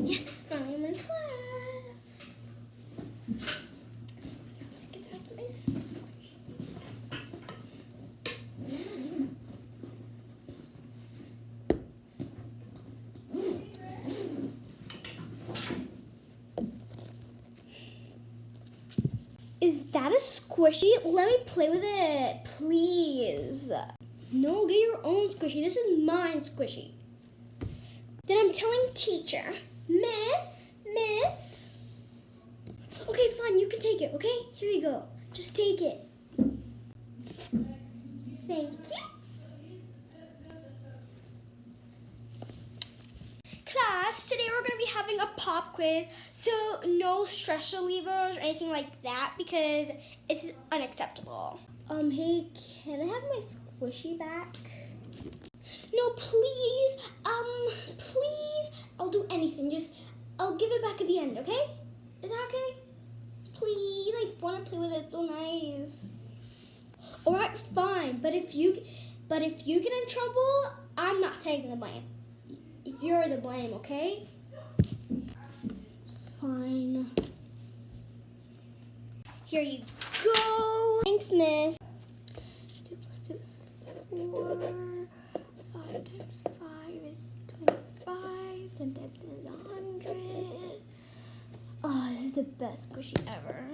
Yes, finally I'm in class. Time to get out of my squishy. Is that a squishy? Let me play with it, please. No, get your own squishy. This is mine squishy. Then I'm telling teacher, Miss. Okay, fine, you can take it, okay? Here you go. Just take it. Thank you. Class, today we're going to be having a pop quiz, so no stress relievers or anything like that because it's unacceptable. Hey, can I have my squishy back? No, please, please, I'll do anything, I'll give it back at the end, okay? Is that okay? Please, I want to play with it, it's so nice. Alright, fine, but if you get in trouble, I'm not taking the blame. You're the blame, okay? Fine. Here you go. Thanks, miss. 2 plus 2 is 4. 5 times 5 is 25. 10 times 10 is 100. Oh, this is the best squishy ever.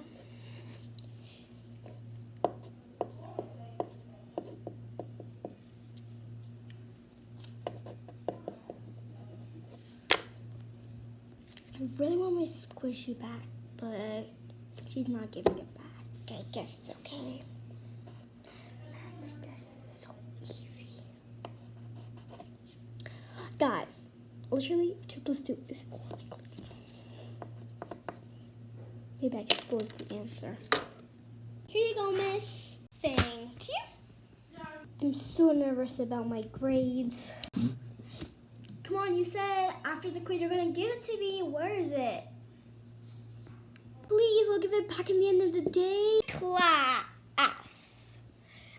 I really want my squishy back, but she's not giving it back. I guess it's okay. Man, this test is so easy. Guys, literally 2 plus 2 is 4. Maybe I exposed the answer. Here you go, miss. Thank you. I'm so nervous about my grades. Come on, you said after the quiz you're gonna give it to me. Where is it? Please, I'll give it back in the end of the day. Class.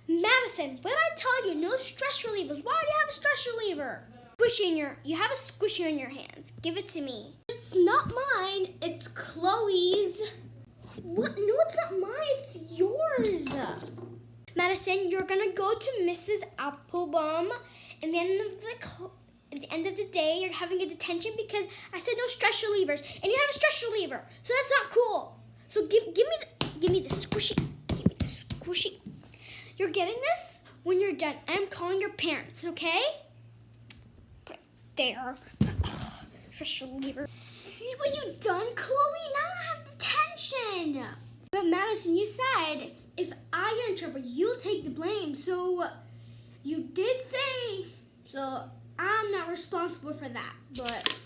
Madison, what did I tell you? No stress relievers. Why do you have a stress reliever? You have a squishy in your hands. Give it to me. It's not mine. It's Chloe's. What? No, it's not mine. It's yours. Madison, you're gonna go to Mrs. Applebaum, and at the end of the day, you're having a detention because I said no stress relievers, and you have a stress reliever, so that's not cool. So give me the squishy. Give me the squishy. You're getting this when you're done. I'm calling your parents, okay? Right there. Stress reliever. See what you've done, Chloe? Now I have detention. But Madison, you said if I get in trouble, you'll take the blame. So you did say so. I'm not responsible for that, but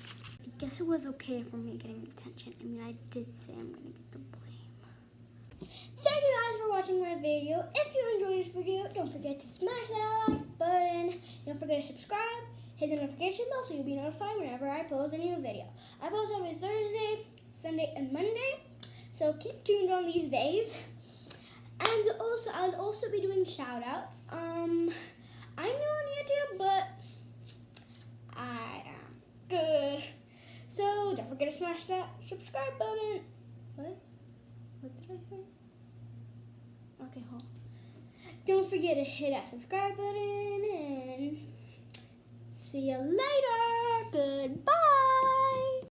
I guess it was okay for me getting detention. I mean, I did say I'm gonna get the blame. Thank you guys for watching my video. If you enjoyed this video, don't forget to smash that like button. Don't forget to subscribe, hit the notification bell so you'll be notified whenever I post a new video. I post every Thursday, Sunday, and Monday, so keep tuned on these days. And also, I'll also be doing shout outs. I'm new on YouTube, but I am good. So don't forget to smash that subscribe button. What did I say? Okay, hold on. Don't forget to hit that subscribe button and see you later. Goodbye.